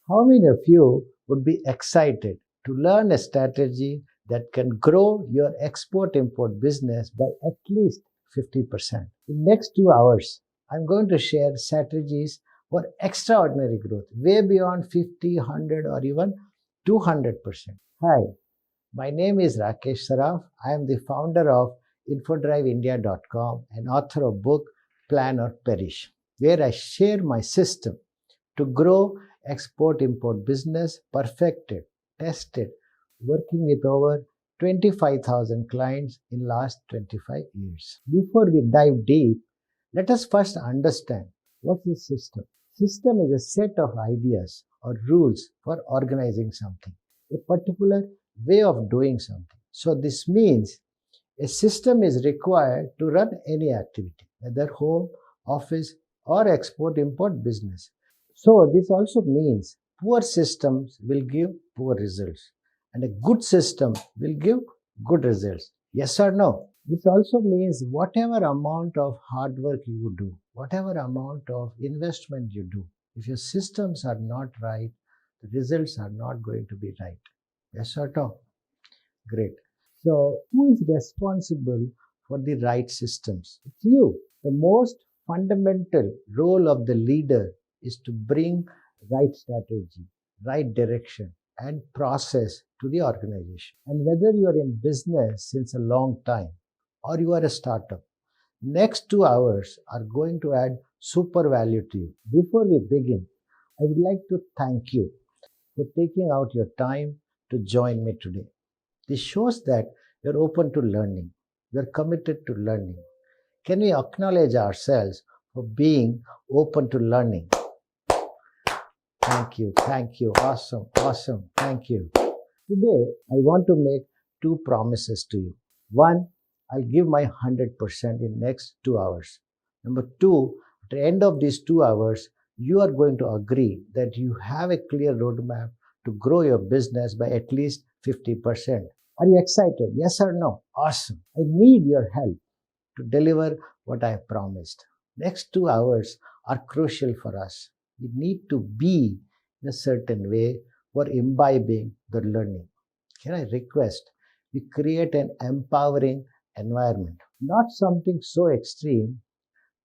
How many of you would be excited to learn a strategy that can grow your export-import business by at least 50%? In next 2 hours, I'm going to share strategies for extraordinary growth, way beyond 50, 100 or even 200%. Hi, my name is Rakesh Saraf. I am the founder of InfodriveIndia.com and author of book Plan or Perish, where I share my system to grow export-import business, perfected, tested, working with over 25,000 clients in last 25 years. Before we dive deep, let us first understand what's the system. System is a set of ideas or rules for organizing something, a particular way of doing something. So this means a system is required to run any activity, whether home, office, or export-import business. So this also means poor systems will give poor results and a good system will give good results. Yes or no? This also means whatever amount of hard work you do, whatever amount of investment you do, if your systems are not right, the results are not going to be right. Yes or no? Great. So who is responsible for the right systems? It's you. The most fundamental role of the leader is to bring right strategy, right direction, and process to the organization. And whether you are in business since a long time or you are a startup, next 2 hours are going to add super value to you. Before we begin, I would like to thank you for taking out your time to join me today. This shows that you're open to learning. You're committed to learning. Can we acknowledge ourselves for being open to learning? Thank you. Awesome, thank you. Today, I want to make 2 promises to you. One, I'll give my 100% in next 2 hours. Number 2, at the end of these 2 hours, you are going to agree that you have a clear roadmap to grow your business by at least 50%. Are you excited? Yes or no? Awesome. I need your help to deliver what I have promised. Next 2 hours are crucial for us. We need to be in a certain way for imbibing the learning. Can I request we create an empowering environment? Not something so extreme,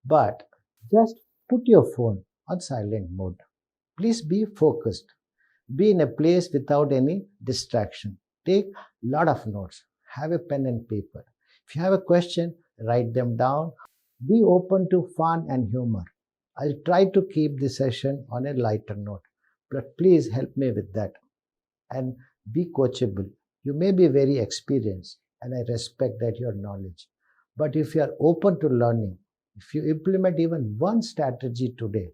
but just put your phone on silent mode. Please be focused. Be in a place without any distraction. Take a lot of notes. Have a pen and paper. If you have a question, write them down. Be open to fun and humor. I'll try to keep the session on a lighter note, but please help me with that. And be coachable. You may be very experienced, and I respect that your knowledge. But if you are open to learning, if you implement even one strategy today,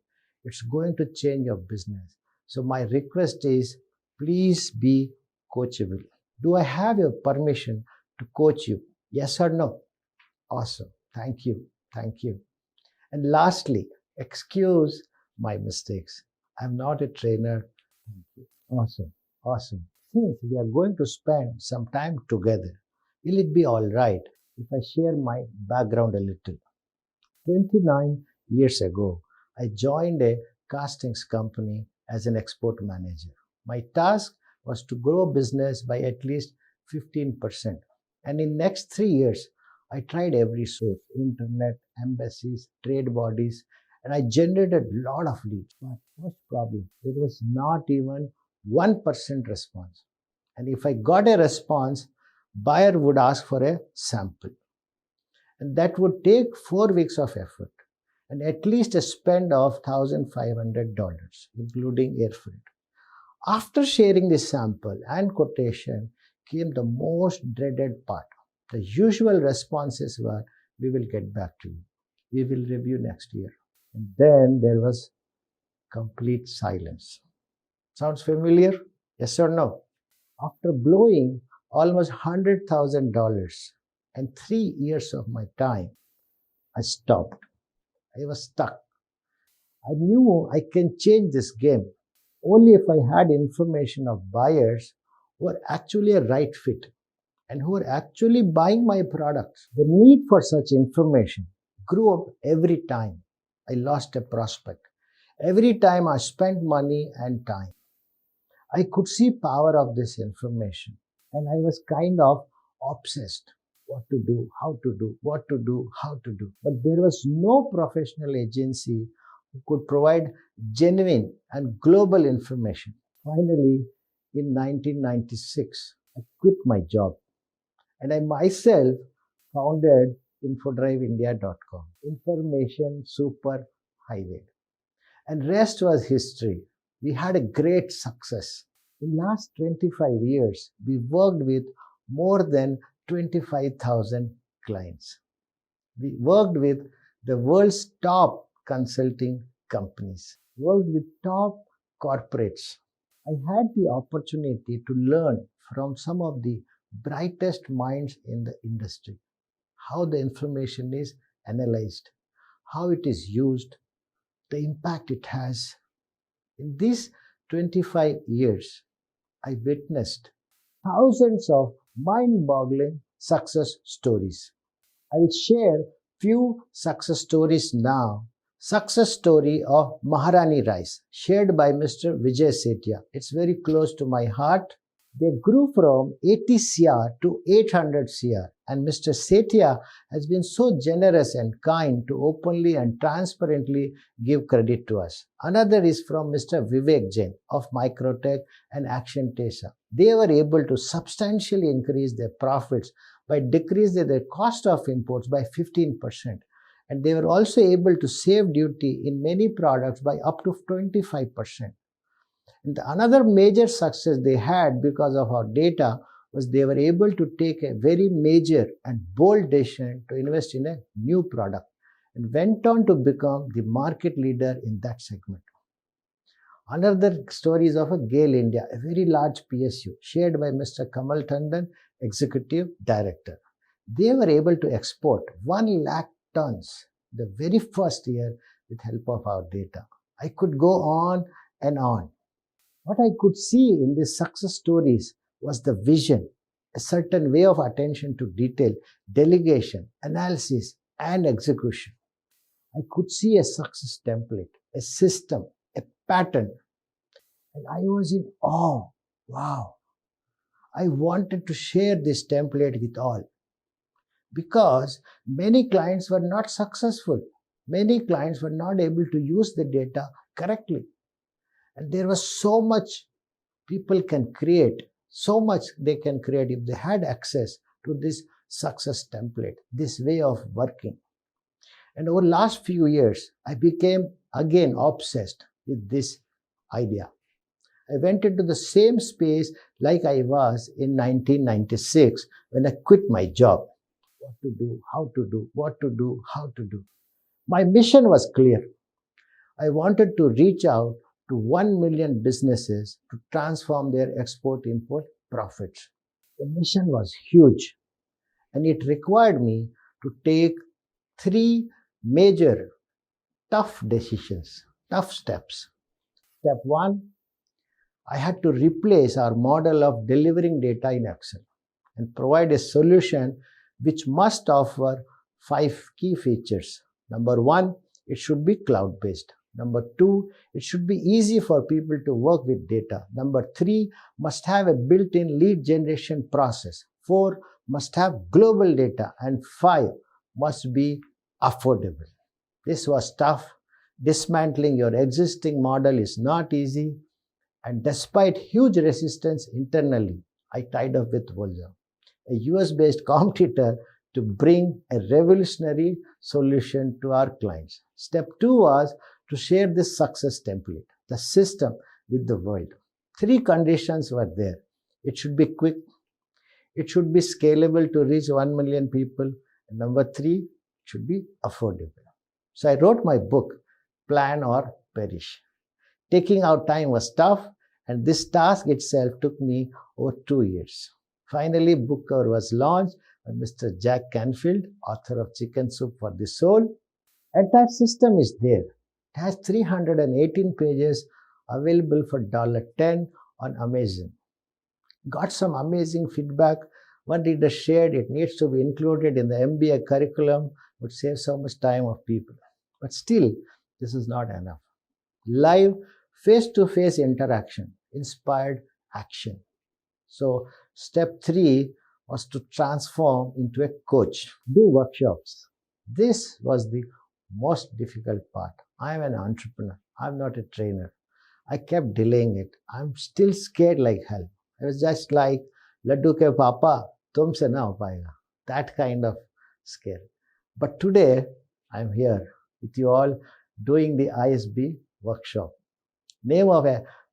it's going to change your business. So my request is, please be coachable. Do I have your permission to coach you? Yes or no? Awesome. Thank you. And lastly, excuse my mistakes. I'm not a trainer. Thank you. Awesome. Since we are going to spend some time together, will it be all right if I share my background a little? 29 years ago, I joined a castings company as an export manager. My task was to grow business by at least 15%. And in next 3 years, I tried every source, internet, embassies, trade bodies, and I generated a lot of leads. But what's the problem? There was not even 1% response. And if I got a response, buyer would ask for a sample. And that would take 4 weeks of effort and at least a spend of $1,500, including air freight. After sharing the sample and quotation came the most dreaded part. The usual responses were, we will get back to you. We will review next year. And then there was complete silence. Sounds familiar? Yes or no? After blowing almost $100,000 and 3 years of my time, I stopped. I was stuck. I knew I can change this game only if I had information of buyers who are actually a right fit and who are actually buying my products. The need for such information grew up every time I lost a prospect, every time I spent money and time. I could see power of this information, and I was kind of obsessed. What to do, how to do, what to do, how to do. But there was no professional agency who could provide genuine and global information. Finally, in 1996, I quit my job and I myself founded InfodriveIndia.com, Information Super Highway. And rest was history. We had a great success. In last 25 years, we worked with more than 25,000 clients. We worked with the world's top consulting companies, worked with top corporates. I had the opportunity to learn from some of the brightest minds in the industry, how the information is analyzed, how it is used, the impact it has. In these 25 years, I witnessed thousands of mind-boggling success stories. I will share few success stories now. Success story of Maharani Rice, shared by Mr. Vijay Sethia. It's very close to my heart. They grew from 80 CR to 800 CR, and Mr. Sethia has been so generous and kind to openly and transparently give credit to us. Another is from Mr. Vivek Jain of Microtech and Action Tesa. They were able to substantially increase their profits by decreasing their cost of imports by 15%. And they were also able to save duty in many products by up to 25%. And another major success they had because of our data was they were able to take a very major and bold decision to invest in a new product and went on to become the market leader in that segment. Another story is of a GAIL India, a very large PSU, shared by Mr. Kamal Tandon, Executive Director. They were able to export 1 lakh tons the very first year with help of our data. I could go on and on. What I could see in these success stories was the vision, a certain way of attention to detail, delegation, analysis, and execution. I could see a success template, a system, a pattern, and I was in awe. Wow! I wanted to share this template with all because many clients were not successful. Many clients were not able to use the data correctly. And there was so much people can create, so much they can create if they had access to this success template, this way of working. And over the last few years, I became again obsessed with this idea. I went into the same space like I was in 1996 when I quit my job. What to do, how to do, what to do, how to do. My mission was clear. I wanted to reach out to 1 million businesses to transform their export-import profits. The mission was huge, and it required me to take 3 major tough decisions, tough steps. Step 1, I had to replace our model of delivering data in Excel and provide a solution which must offer 5 key features. Number 1, it should be cloud-based. Number 2, it should be easy for people to work with data. Number 3, must have a built-in lead generation process. 4, must have global data. And 5, must be affordable. This was tough. Dismantling your existing model is not easy. And despite huge resistance internally, I tied up with Volza, a US-based competitor, to bring a revolutionary solution to our clients. Step 2 was to share this success template, the system, with the world. 3 conditions were there. It should be quick. It should be scalable to reach 1 million people. And number 3, it should be affordable. So I wrote my book, Plan or Perish. Taking out time was tough, and this task itself took me over 2 years. Finally, book cover was launched by Mr. Jack Canfield, author of Chicken Soup for the Soul. Entire system is there. It has 318 pages available for $10 on Amazon. Got some amazing feedback. One reader shared it needs to be included in the MBA curriculum, would save so much time of people. But still, this is not enough. Live face-to-face interaction inspired action. So step 3 was to transform into a coach. Do workshops. This was the most difficult part. I am an entrepreneur. I'm not a trainer. I kept delaying it. I'm still scared like hell. I was just like, Laddu ke papa, tumse na ho payega. That kind of scare. But today, I'm here with you all doing the ISB workshop. Name of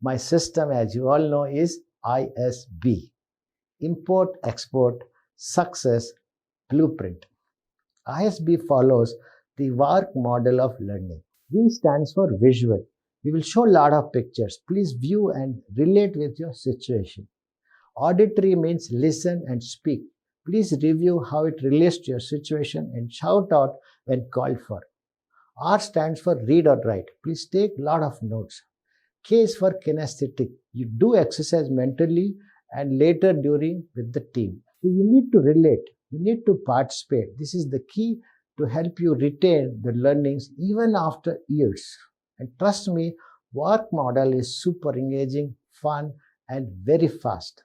my system, as you all know, is ISB. Import, Export, Success, Blueprint. ISB follows the VARK model of learning. V stands for visual. We will show a lot of pictures. Please view and relate with your situation. Auditory means listen and speak. Please review how it relates to your situation and shout out when called for. R stands for read or write. Please take a lot of notes. K is for kinesthetic. You do exercise mentally and later during with the team. So you need to relate. You need to participate. This is the key to help you retain the learnings even after years. And trust me, VARK model is super engaging, fun, and very fast.